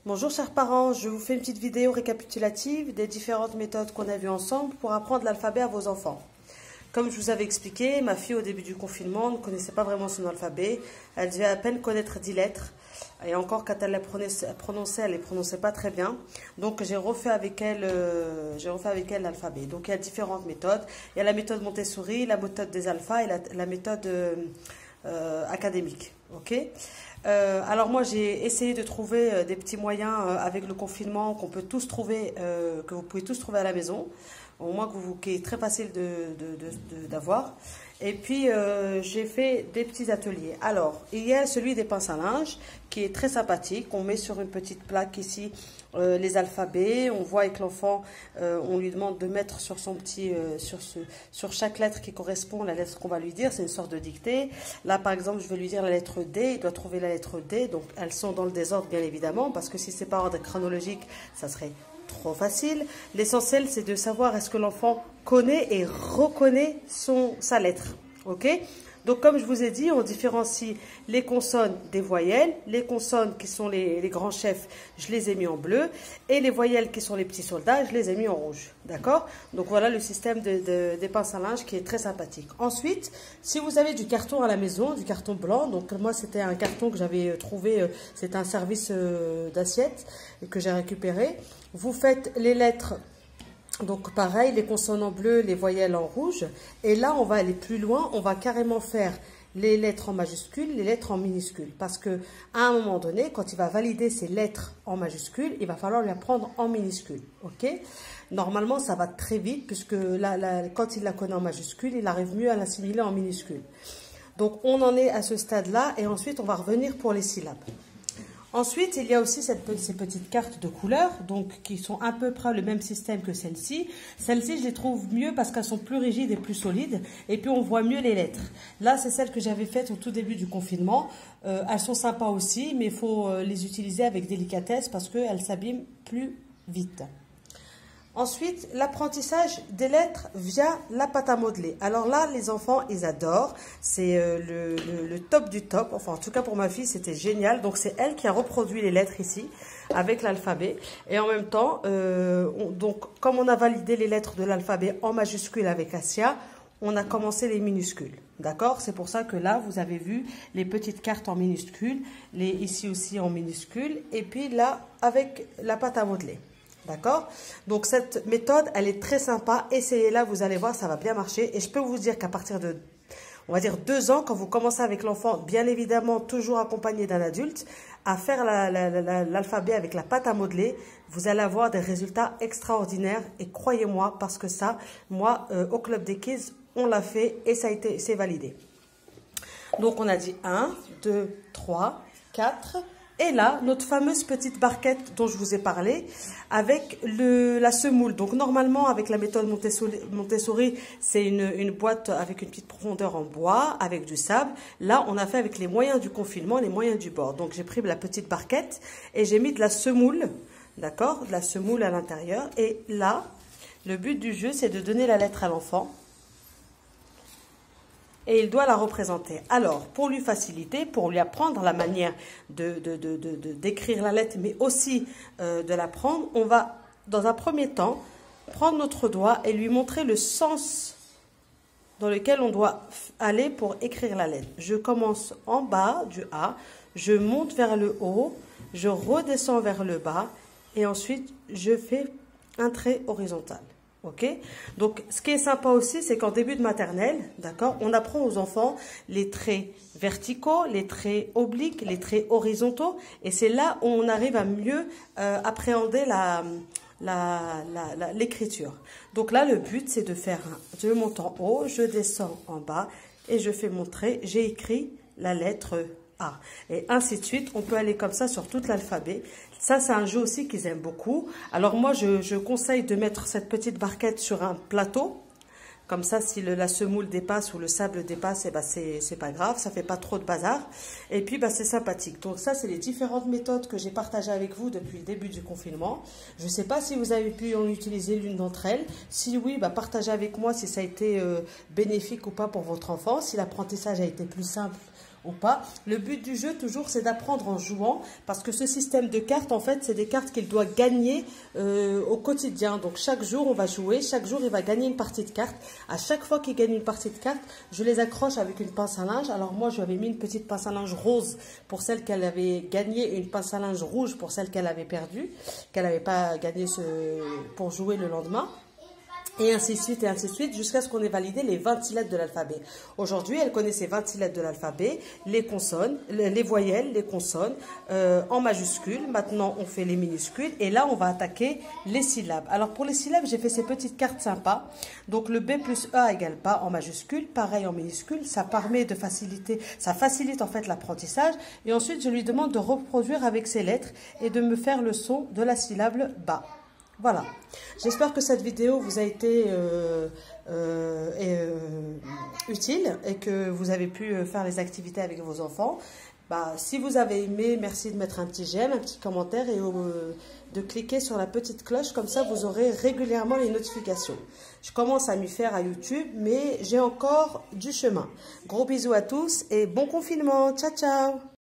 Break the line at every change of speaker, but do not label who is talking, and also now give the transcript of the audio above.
Bonjour chers parents, je vous fais une petite vidéo récapitulative des différentes méthodes qu'on a vues ensemble pour apprendre l'alphabet à vos enfants. Comme je vous avais expliqué, ma fille au début du confinement ne connaissait pas vraiment son alphabet, elle devait à peine connaître 10 lettres et encore quand elle les prononçait, elle ne les prononçait pas très bien. Donc j'ai refait avec elle l'alphabet. Donc il y a différentes méthodes, il y a la méthode Montessori, la méthode des alphas et la méthode académique. Ok. Alors moi j'ai essayé de trouver des petits moyens avec le confinement qu'on peut tous trouver, que vous pouvez tous trouver à la maison, au moins qui est très facile d'avoir. Et puis j'ai fait des petits ateliers. Alors il y a celui des pinces à linge qui est très sympathique. On met sur une petite plaque ici les alphabets. On voit avec l'enfant, on lui demande de mettre sur son petit, sur chaque lettre qui correspond à la lettre qu'on va lui dire. C'est une sorte de dictée. Là par exemple je vais lui dire la lettre D. Il doit trouver la lettre D. Donc elles sont dans le désordre bien évidemment parce que si c'est par ordre chronologique, ça serait trop facile. L'essentiel, c'est de savoir est-ce que l'enfant connaît et reconnaît sa lettre. Ok? Donc, comme je vous ai dit, on différencie les consonnes des voyelles. Les consonnes qui sont les grands chefs, je les ai mis en bleu. Et les voyelles qui sont les petits soldats, je les ai mis en rouge. D'accord? Donc, voilà le système des pinces à linge qui est très sympathique. Ensuite, si vous avez du carton à la maison, du carton blanc, donc moi, c'était un carton que j'avais trouvé, c'est un service d'assiette que j'ai récupéré. Vous faites les lettres, donc pareil, les consonnes en bleu, les voyelles en rouge. Et là, on va aller plus loin, on va carrément faire les lettres en majuscules, les lettres en minuscules. Parce que à un moment donné, quand il va valider ces lettres en majuscules, il va falloir les apprendre en minuscules. Ok? Normalement, ça va très vite, puisque quand il la connaît en majuscules, il arrive mieux à l'assimiler en minuscules. Donc, on en est à ce stade-là, et ensuite, on va revenir pour les syllabes. Ensuite, il y a aussi ces petites cartes de couleurs, donc qui sont à peu près le même système que celles-ci. Celles-ci, je les trouve mieux parce qu'elles sont plus rigides et plus solides, et puis on voit mieux les lettres. Là, c'est celles que j'avais faites au tout début du confinement. Elles sont sympas aussi, mais il faut les utiliser avec délicatesse parce qu'elles s'abîment plus vite. Ensuite, l'apprentissage des lettres via la pâte à modeler. Alors là, les enfants, ils adorent. C'est le top du top. Enfin, en tout cas, pour ma fille, c'était génial. Donc, c'est elle qui a reproduit les lettres ici avec l'alphabet. Et en même temps, comme on a validé les lettres de l'alphabet en majuscule avec Asia, on a commencé les minuscules. D'accord? C'est pour ça que là, vous avez vu les petites cartes en minuscules, ici aussi en minuscules, et puis là, avec la pâte à modeler. D'accord? Donc, cette méthode, elle est très sympa. Essayez-la, vous allez voir, ça va bien marcher. Et je peux vous dire qu'à partir de, on va dire 2 ans, quand vous commencez avec l'enfant, bien évidemment, toujours accompagné d'un adulte, à faire l'alphabet avec la pâte à modeler, vous allez avoir des résultats extraordinaires. Et croyez-moi, parce que ça, moi, au Club des Kids, on l'a fait et c'est validé. Donc, on a dit 1, 2, 3, 4... Et là, notre fameuse petite barquette dont je vous ai parlé, avec la semoule. Donc, normalement, avec la méthode Montessori, c'est une boîte avec une petite profondeur en bois, avec du sable. Là, on a fait avec les moyens du confinement, les moyens du bord. Donc, j'ai pris la petite barquette et j'ai mis de la semoule, d'accord, de la semoule à l'intérieur. Et là, le but du jeu, c'est de donner la lettre à l'enfant. Et il doit la représenter. Alors, pour lui faciliter, pour lui apprendre la manière d'écrire la lettre, mais aussi de l'apprendre, on va, dans un premier temps, prendre notre doigt et lui montrer le sens dans lequel on doit aller pour écrire la lettre. Je commence en bas du A, je monte vers le haut, je redescends vers le bas, et ensuite, je fais un trait horizontal. Ok? Donc, ce qui est sympa aussi, c'est qu'en début de maternelle, d'accord, on apprend aux enfants les traits verticaux, les traits obliques, les traits horizontaux. Et c'est là où on arrive à mieux appréhender l'écriture. Donc là, le but, c'est de faire je monte en haut, je descends en bas et je fais mon trait. J'ai écrit la lettre A. Et ainsi de suite, on peut aller comme ça sur tout l'alphabet. Ça, c'est un jeu aussi qu'ils aiment beaucoup. Alors moi, je conseille de mettre cette petite barquette sur un plateau. Comme ça, si la semoule dépasse ou le sable dépasse, eh ben, c'est pas grave, ça fait pas trop de bazar. Et puis, c'est sympathique. Donc ça, c'est les différentes méthodes que j'ai partagées avec vous depuis le début du confinement. Je ne sais pas si vous avez pu en utiliser l'une d'entre elles. Si oui, partagez avec moi si ça a été bénéfique ou pas pour votre enfant. Si l'apprentissage a été plus simple ou pas. Le but du jeu, toujours, c'est d'apprendre en jouant, parce que ce système de cartes, en fait, c'est des cartes qu'il doit gagner au quotidien. Donc, chaque jour, on va jouer. Chaque jour, il va gagner une partie de cartes. À chaque fois qu'il gagne une partie de cartes, je les accroche avec une pince à linge. Alors, moi, je lui avais mis une petite pince à linge rose pour celle qu'elle avait gagnée et une pince à linge rouge pour celle qu'elle avait perdue, qu'elle n'avait pas gagné pour jouer le lendemain. Et ainsi de suite, jusqu'à ce qu'on ait validé les 26 lettres de l'alphabet. Aujourd'hui, elle connaît ces 26 lettres de l'alphabet, les consonnes, les voyelles, les consonnes, en majuscules. Maintenant, on fait les minuscules. Et là, on va attaquer les syllabes. Alors, pour les syllabes, j'ai fait ces petites cartes sympas. Donc, le B plus A égale pas en majuscule, pareil en minuscule. Ça permet de faciliter, ça facilite en fait l'apprentissage. Et ensuite, je lui demande de reproduire avec ces lettres et de me faire le son de la syllabe ba. Voilà, j'espère que cette vidéo vous a été utile et que vous avez pu faire les activités avec vos enfants. Bah, si vous avez aimé, merci de mettre un petit j'aime, un petit commentaire et de cliquer sur la petite cloche, comme ça vous aurez régulièrement les notifications. Je commence à m'y faire à YouTube, mais j'ai encore du chemin. Gros bisous à tous et bon confinement, ciao ciao!